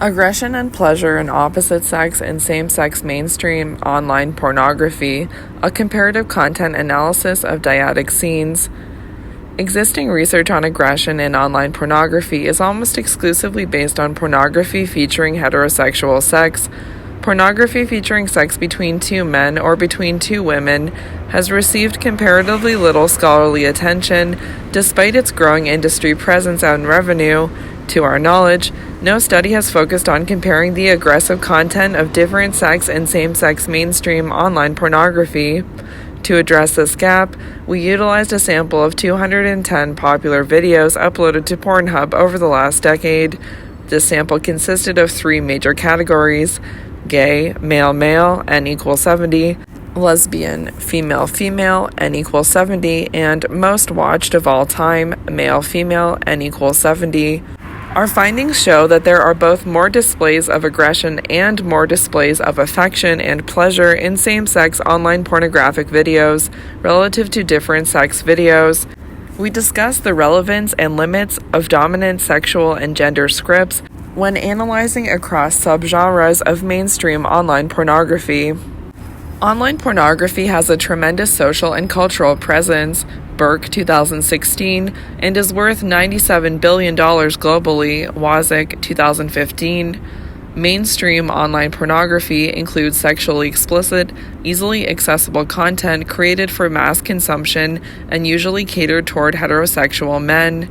Aggression and pleasure in opposite sex and same-sex mainstream online pornography, a comparative content analysis of dyadic scenes. Existing research on aggression in online pornography is almost exclusively based on pornography featuring heterosexual sex. Pornography featuring sex between two men or between two women has received comparatively little scholarly attention, despite its growing industry presence and revenue. To our knowledge, no study has focused on comparing the aggressive content of different sex and same-sex mainstream online pornography. To address this gap, we utilized a sample of 210 popular videos uploaded to Pornhub over the last decade. This sample consisted of three major categories: gay, male, n equals 70, lesbian, female, n equals 70, and most watched of all time, male, n equals 70. Our findings show that there are both more displays of aggression and more displays of affection and pleasure in same-sex online pornographic videos relative to different sex videos. We discuss the relevance and limits of dominant sexual and gender scripts when analyzing across subgenres of mainstream online pornography. Online pornography has a tremendous social and cultural presence, Burke 2016, and is worth $97 billion globally, Wazik 2015. Mainstream online pornography includes sexually explicit, easily accessible content created for mass consumption and usually catered toward heterosexual men.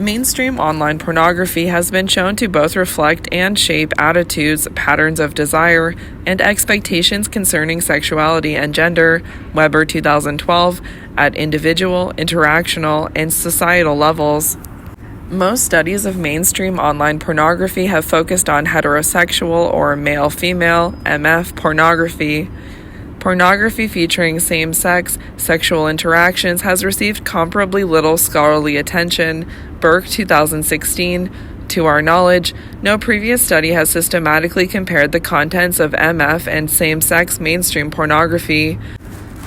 Mainstream online pornography has been shown to both reflect and shape attitudes, patterns of desire, and expectations concerning sexuality and gender, Weber 2012, at individual, interactional, and societal levels. Most studies of mainstream online pornography have focused on heterosexual or male-female (MF) pornography. Pornography featuring same-sex sexual interactions has received comparably little scholarly attention, Burke 2016. To our knowledge, no previous study has systematically compared the contents of MF and same-sex mainstream pornography.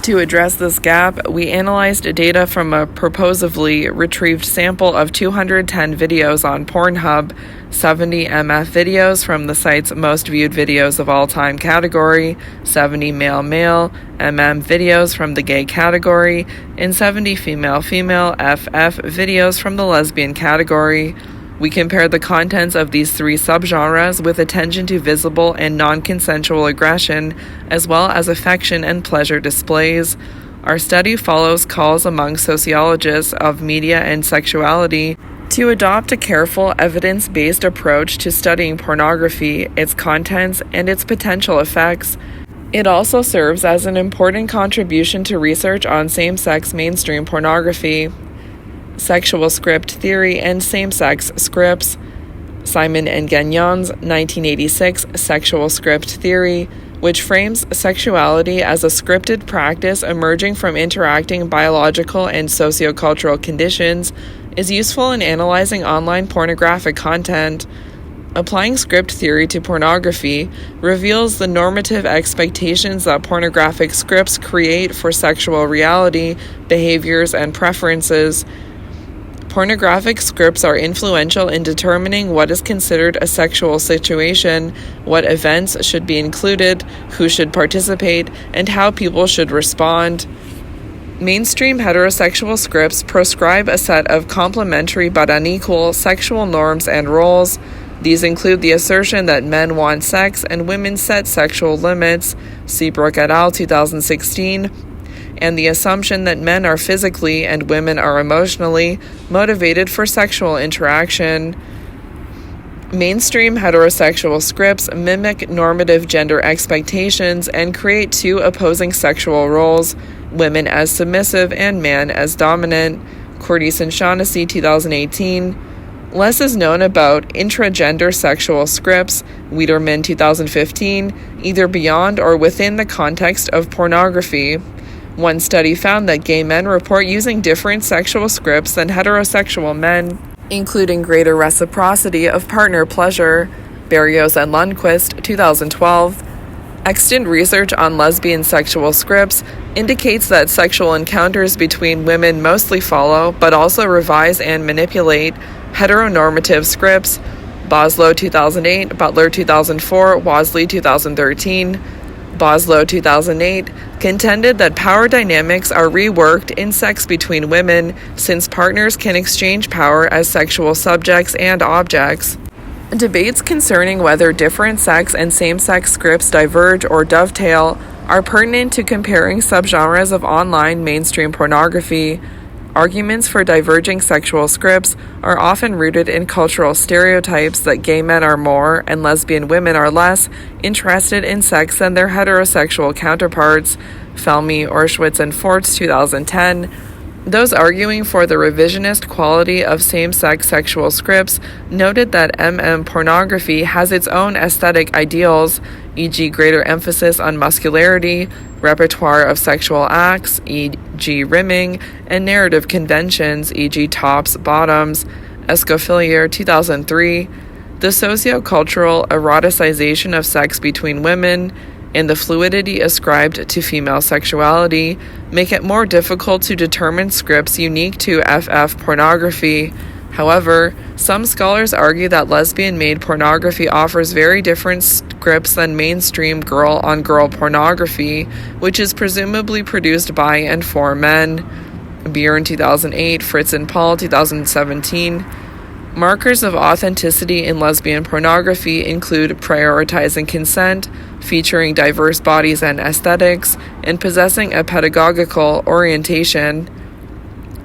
To address this gap, we analyzed data from a purposefully retrieved sample of 210 videos on Pornhub, 70 MF videos from the site's most viewed videos of all time category, 70 male, MM videos from the gay category, and 70 female, FF videos from the lesbian category. We compared the contents of these three subgenres with attention to visible and non-consensual aggression, as well as affection and pleasure displays. Our study follows calls among sociologists of media and sexuality to adopt a careful, evidence-based approach to studying pornography, its contents, and its potential effects. It also serves as an important contribution to research on same-sex mainstream pornography. Sexual Script Theory and Same-Sex Scripts, Simon and Gagnon's 1986 Sexual Script Theory, which frames sexuality as a scripted practice emerging from interacting biological and sociocultural conditions, is useful in analyzing online pornographic content. Applying script theory to pornography reveals the normative expectations that pornographic scripts create for sexual reality, behaviors, and preferences. Pornographic scripts are influential in determining what is considered a sexual situation, what events should be included, who should participate, and how people should respond. Mainstream heterosexual scripts prescribe a set of complementary but unequal sexual norms and roles. These include the assertion that men want sex and women set sexual limits, Seabrook et al. 2016, and the assumption that men are physically and women are emotionally motivated for sexual interaction. Mainstream heterosexual scripts mimic normative gender expectations and create two opposing sexual roles, women as submissive and man as dominant, Cordes and Shaughnessy 2018. Less is known about intragender sexual scripts, Wiederman 2015, either beyond or within the context of pornography. One study found that gay men report using different sexual scripts than heterosexual men, including greater reciprocity of partner pleasure, Berrios and Lundquist, 2012. Extant research on lesbian sexual scripts indicates that sexual encounters between women mostly follow, but also revise and manipulate, heteronormative scripts. Boslow 2008, Butler 2004, Wasley 2013. Boslow 2008 contended that power dynamics are reworked in sex between women since partners can exchange power as sexual subjects and objects. Debates concerning whether different sex and same-sex scripts diverge or dovetail are pertinent to comparing subgenres of online mainstream pornography. Arguments for diverging sexual scripts are often rooted in cultural stereotypes that gay men are more and lesbian women are less interested in sex than their heterosexual counterparts. Felmy, Orschwitz, and Forts 2010. Those arguing for the revisionist quality of same-sex sexual scripts noted that pornography has its own aesthetic ideals, e.g. greater emphasis on muscularity, repertoire of sexual acts, e.g. rimming, and narrative conventions, e.g. tops, bottoms. Escoffier 2003. The sociocultural eroticization of sex between women and the fluidity ascribed to female sexuality make it more difficult to determine scripts unique to FF pornography. However, some scholars argue that lesbian-made pornography offers very different scripts than mainstream girl-on-girl pornography, which is presumably produced by and for men. Bjorn 2008, Fritz and Paul 2017. Markers of authenticity in lesbian pornography include prioritizing consent, featuring diverse bodies and aesthetics, and possessing a pedagogical orientation.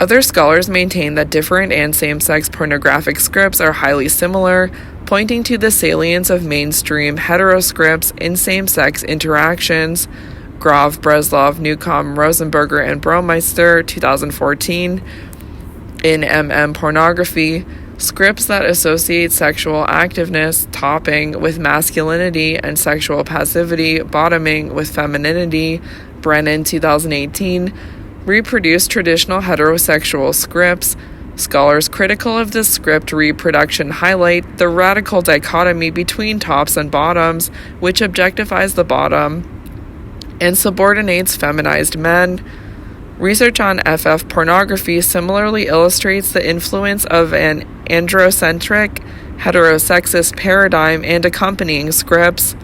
Other scholars maintain that different and same-sex pornographic scripts are highly similar, pointing to the salience of mainstream heteroscripts in same-sex interactions. Grove, Breslov, Newcomb, Rosenberger, and Bromeister, 2014. In pornography, scripts that associate sexual activeness, topping, with masculinity and sexual passivity, bottoming, with femininity, Brennan, 2018, reproduce traditional heterosexual scripts. Scholars critical of this script reproduction highlight the radical dichotomy between tops and bottoms, which objectifies the bottom and subordinates feminized men. Research on FF pornography similarly illustrates the influence of an androcentric, heterosexist paradigm and accompanying scripts.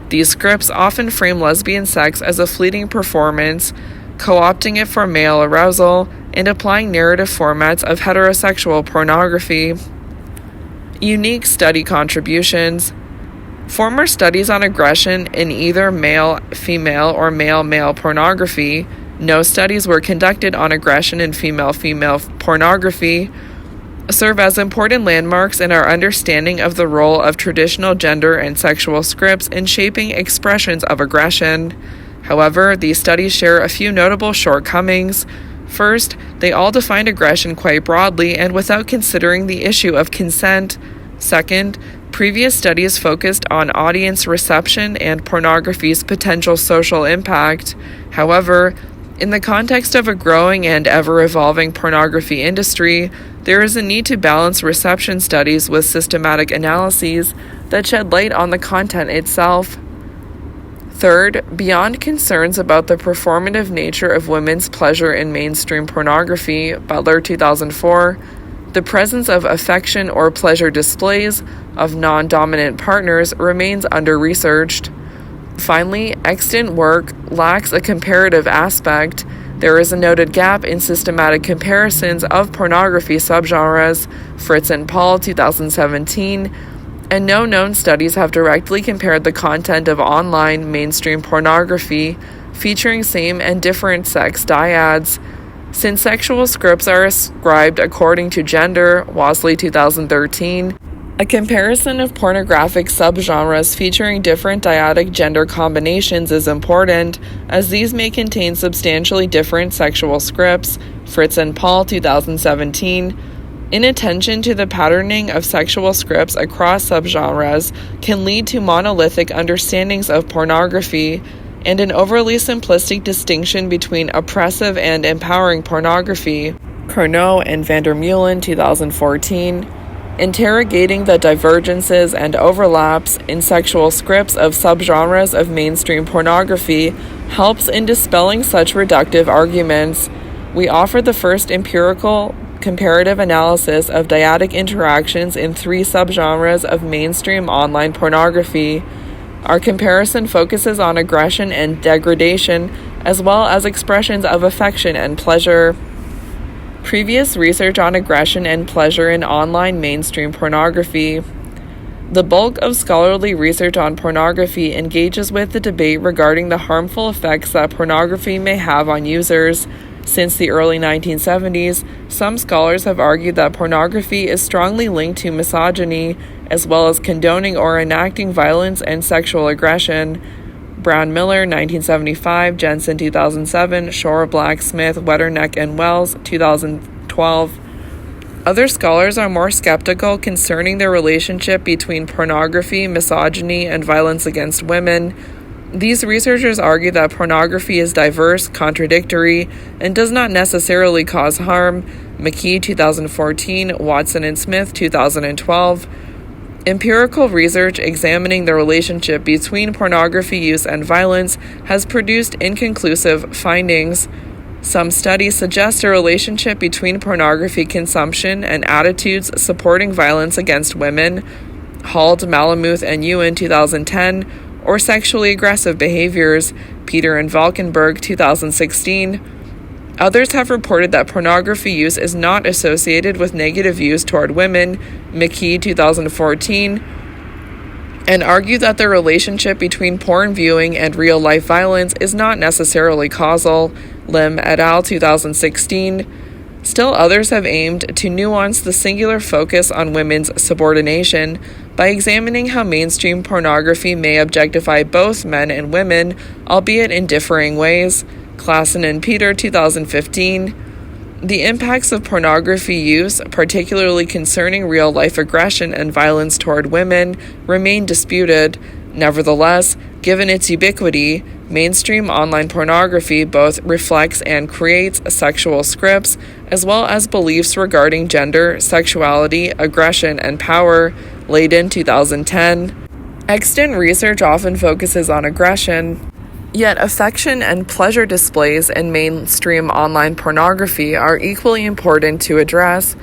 These scripts often frame lesbian sex as a fleeting performance, co-opting it for male arousal, and applying narrative formats of heterosexual pornography. Unique study contributions. Former studies on aggression in either male-female or male-male pornography. No studies were conducted on aggression in female-female pornography, serve as important landmarks in our understanding of the role of traditional gender and sexual scripts in shaping expressions of aggression. However, these studies share a few notable shortcomings. First, they all define aggression quite broadly and without considering the issue of consent. Second, previous studies focused on audience reception and pornography's potential social impact. However, in the context of a growing and ever-evolving pornography industry, there is a need to balance reception studies with systematic analyses that shed light on the content itself. Third, beyond concerns about the performative nature of women's pleasure in mainstream pornography, Butler 2004, the presence of affection or pleasure displays of non-dominant partners remains under-researched. Finally, extant work lacks a comparative aspect. There is a noted gap in systematic comparisons of pornography subgenres, Fritz and Paul 2017, and no known studies have directly compared the content of online mainstream pornography featuring same and different sex dyads. Since sexual scripts are ascribed according to gender, Wasley 2013, a comparison of pornographic subgenres featuring different dyadic gender combinations is important, as these may contain substantially different sexual scripts, Fritz and Paul 2017. Inattention to the patterning of sexual scripts across subgenres can lead to monolithic understandings of pornography, and an overly simplistic distinction between oppressive and empowering pornography. Cournot and Vandermeulen 2014. Interrogating the divergences and overlaps in sexual scripts of subgenres of mainstream pornography helps in dispelling such reductive arguments. We offer the first empirical comparative analysis of dyadic interactions in 3 subgenres of mainstream online pornography. Our comparison focuses on aggression and degradation, as well as expressions of affection and pleasure. Previous research on aggression and pleasure in online mainstream pornography. The bulk of scholarly research on pornography engages with the debate regarding the harmful effects that pornography may have on users. Since the early 1970s, some scholars have argued that pornography is strongly linked to misogyny, as well as condoning or enacting violence and sexual aggression. Brown Miller, 1975, Jensen, 2007, Shor, Black, Smith, Wetterneck, and Wells, 2012. Other scholars are more skeptical concerning the relationship between pornography, misogyny, and violence against women. These researchers argue that pornography is diverse, contradictory, and does not necessarily cause harm. McKee, 2014, Watson and Smith, 2012. Empirical research examining the relationship between pornography use and violence has produced inconclusive findings. Some studies suggest a relationship between pornography consumption and attitudes supporting violence against women. Hald, Malamuth, and Ewan, 2010, or sexually aggressive behaviors. Peter and Valkenburg, 2016. Others have reported that pornography use is not associated with negative views toward women. McKee, 2014. And argue that the relationship between porn viewing and real-life violence is not necessarily causal. Lim et al., 2016. Still others have aimed to nuance the singular focus on women's subordination by examining how mainstream pornography may objectify both men and women, albeit in differing ways. Klassen and Peter, 2015. The impacts of pornography use, particularly concerning real-life aggression and violence toward women, remain disputed. Nevertheless, given its ubiquity, mainstream online pornography both reflects and creates sexual scripts, as well as beliefs regarding gender, sexuality, aggression, and power. Layden, 2010. Extant research often focuses on aggression. Yet affection and pleasure displays in mainstream online pornography are equally important to address.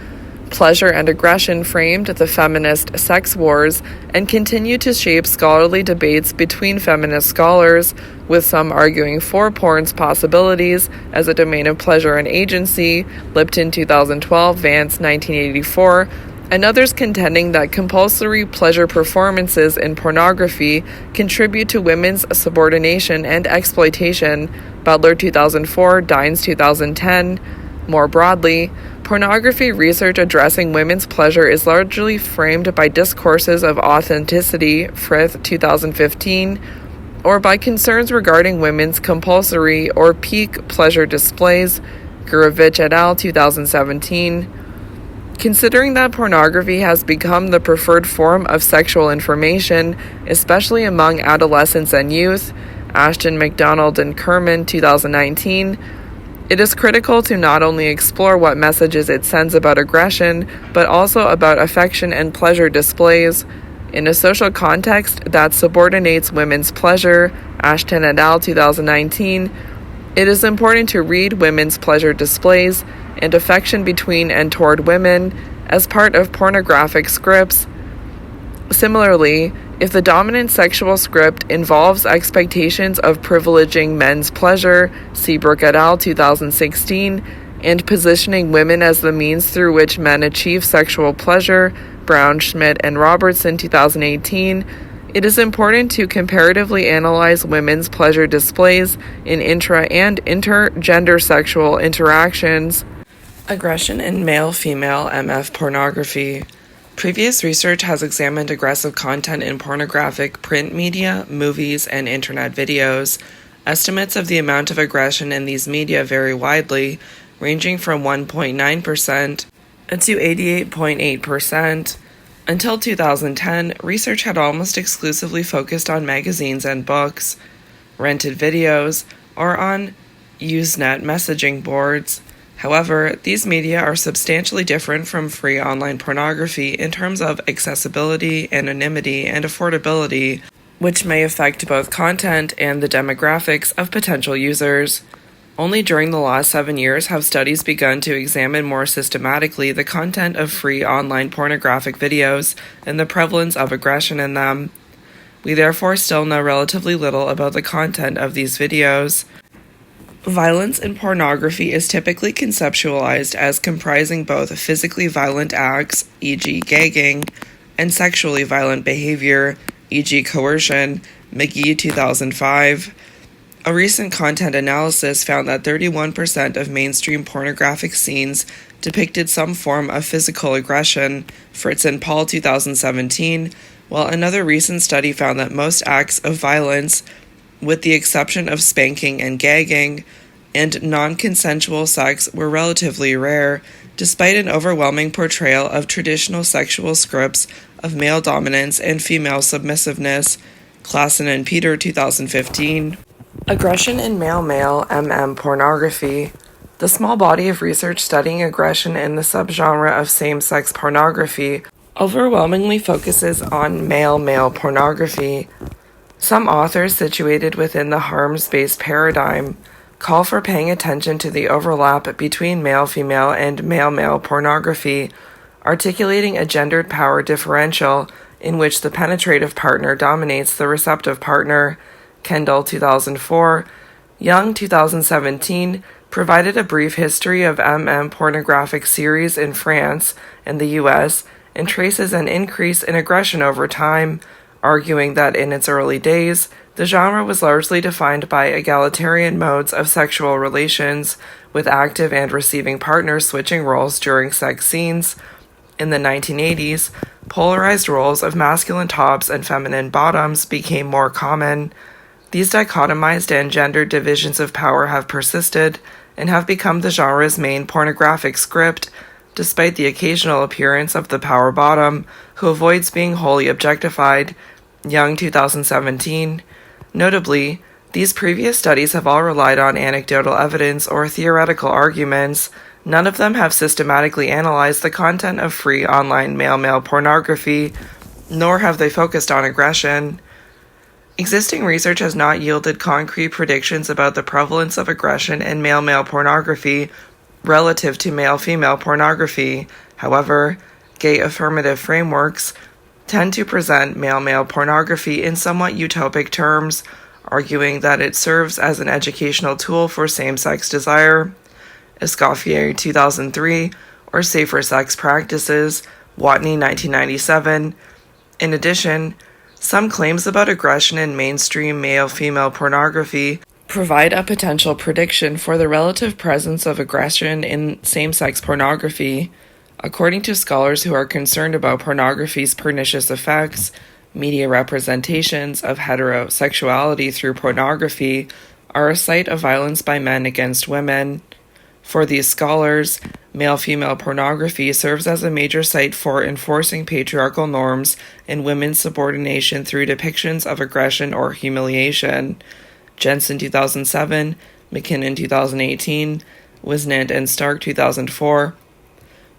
Pleasure and aggression framed the feminist sex wars and continue to shape scholarly debates between feminist scholars, with some arguing for porn's possibilities as a domain of pleasure and agency, Lipton, 2012, Vance, 1984, and others contending that compulsory pleasure performances in pornography contribute to women's subordination and exploitation, Butler, 2004, Dines, 2010. More broadly, pornography research addressing women's pleasure is largely framed by discourses of authenticity, Frith, 2015, or by concerns regarding women's compulsory or peak pleasure displays, Gurevich et al., 2017. Considering that pornography has become the preferred form of sexual information, especially among adolescents and youth, Ashton, McDonald, and Kerman, 2019, it is critical to not only explore what messages it sends about aggression, but also about affection and pleasure displays. In a social context that subordinates women's pleasure, Ashton et al., 2019, it is important to read women's pleasure displays and affection between and toward women as part of pornographic scripts. Similarly, if the dominant sexual script involves expectations of privileging men's pleasure, Seabrook et al., 2016, and positioning women as the means through which men achieve sexual pleasure, Brown, Schmidt, and Robertson, 2018, it is important to comparatively analyze women's pleasure displays in intra- and intergender sexual interactions. Aggression in male-female MF pornography. Previous research has examined aggressive content in pornographic print media, movies, and internet videos. Estimates of the amount of aggression in these media vary widely, ranging from 1.9% to 88.8%. Until 2010, research had almost exclusively focused on magazines and books, rented videos, or on Usenet messaging boards. However, these media are substantially different from free online pornography in terms of accessibility, anonymity, and affordability, which may affect both content and the demographics of potential users. Only during the last 7 years have studies begun to examine more systematically the content of free online pornographic videos and the prevalence of aggression in them. We therefore still know relatively little about the content of these videos. Violence in pornography is typically conceptualized as comprising both physically violent acts, e.g. gagging, and sexually violent behavior, e.g. coercion, McGee 2005. A recent content analysis found that 31% of mainstream pornographic scenes depicted some form of physical aggression, Fritz and Paul 2017, while another recent study found that most acts of violence, with the exception of spanking and gagging, and non-consensual sex were relatively rare, despite an overwhelming portrayal of traditional sexual scripts of male dominance and female submissiveness, Klassen and Peter 2015. Aggression in male-male pornography. The small body of research studying aggression in the subgenre of same-sex pornography overwhelmingly focuses on male-male pornography. Some authors situated within the harms-based paradigm call for paying attention to the overlap between male-female and male-male pornography, articulating a gendered power differential in which the penetrative partner dominates the receptive partner, Kendall 2004, Young 2017, provided a brief history of pornographic series in France and the US and traces an increase in aggression over time, arguing that in its early days, the genre was largely defined by egalitarian modes of sexual relations, with active and receiving partners switching roles during sex scenes. In the 1980s, polarized roles of masculine tops and feminine bottoms became more common. These dichotomized and gendered divisions of power have persisted and have become the genre's main pornographic script, despite the occasional appearance of the power bottom, who avoids being wholly objectified, Young 2017. Notably, these previous studies have all relied on anecdotal evidence or theoretical arguments. None of them have systematically analyzed the content of free online male-male pornography, nor have they focused on aggression. Existing research has not yielded concrete predictions about the prevalence of aggression in male-male pornography relative to male-female pornography. However, gay affirmative frameworks tend to present male-male pornography in somewhat utopic terms, arguing that it serves as an educational tool for same-sex desire, Escoffier 2003, or safer sex practices, Watney 1997. In addition, some claims about aggression in mainstream male-female pornography provide a potential prediction for the relative presence of aggression in same-sex pornography. According to scholars who are concerned about pornography's pernicious effects, media representations of heterosexuality through pornography are a site of violence by men against women. For these scholars, male-female pornography serves as a major site for enforcing patriarchal norms and women's subordination through depictions of aggression or humiliation. Jensen 2007, McKinnon 2018, Wisnant and Stark 2004.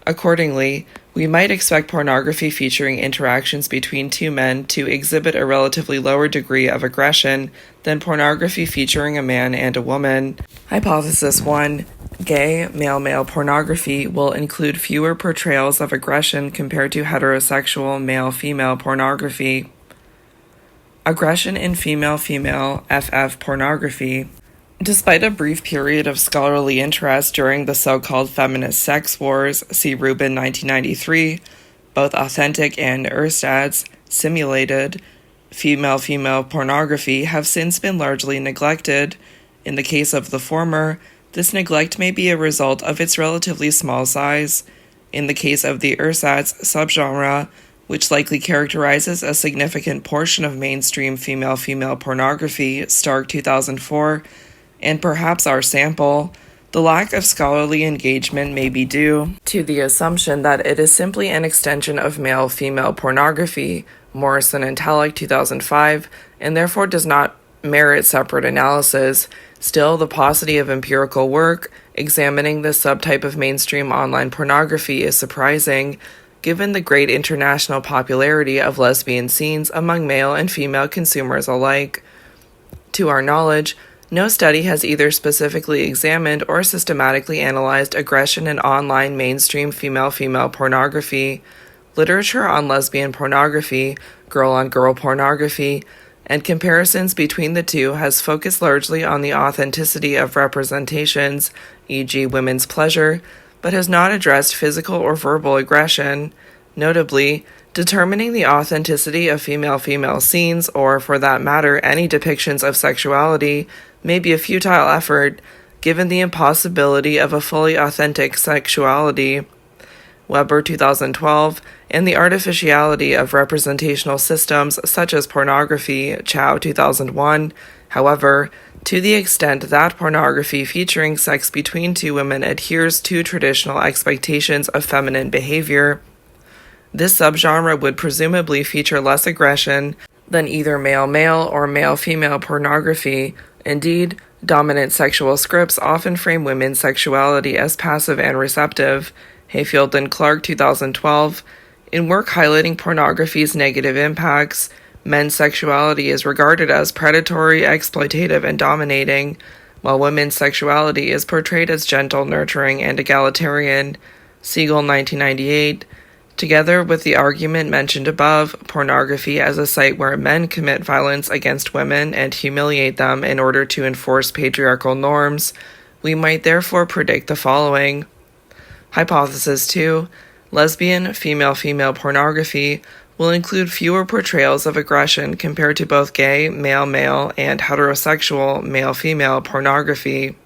Accordingly, we might expect pornography featuring interactions between two men to exhibit a relatively lower degree of aggression than pornography featuring a man and a woman. Hypothesis 1. Gay male-male pornography will include fewer portrayals of aggression compared to heterosexual male-female pornography. Aggression in female-female FF pornography. Despite a brief period of scholarly interest during the so-called feminist sex wars, see Rubin 1993, both authentic and Erstad's simulated female-female pornography have since been largely neglected. In the case of the former, this neglect may be a result of its relatively small size. In the case of the ersatz subgenre, which likely characterizes a significant portion of mainstream female-female pornography, Stark 2004, and perhaps our sample, the lack of scholarly engagement may be due to the assumption that it is simply an extension of male-female pornography, Morrison and Talek 2005, and therefore does not merit separate analysis. Still, the paucity of empirical work examining this subtype of mainstream online pornography is surprising, given the great international popularity of lesbian scenes among male and female consumers alike. To our knowledge, No study has either specifically examined or systematically analyzed aggression in online mainstream female-female pornography. Literature on lesbian pornography, girl-on-girl pornography, and comparisons between the two has focused largely on the authenticity of representations, e.g. women's pleasure, but has not addressed physical or verbal aggression. Notably, determining the authenticity of female-female scenes, or for that matter any depictions of sexuality, may be a futile effort, given the impossibility of a fully authentic sexuality. Weber 2012, and the artificiality of representational systems such as pornography, Chow 2001. However, to the extent that pornography featuring sex between two women adheres to traditional expectations of feminine behavior, this subgenre would presumably feature less aggression than either male-male or male-female pornography. Indeed, dominant sexual scripts often frame women's sexuality as passive and receptive. Hayfield and Clark 2012. In work highlighting pornography's negative impacts, men's sexuality is regarded as predatory, exploitative, and dominating, while women's sexuality is portrayed as gentle, nurturing, and egalitarian. Siegel 1998. Together with the argument mentioned above, pornography as a site where men commit violence against women and humiliate them in order to enforce patriarchal norms, we might therefore predict the following. Hypothesis 2. Lesbian, female-female pornography will include fewer portrayals of aggression compared to both gay, male-male, and heterosexual, male-female pornography.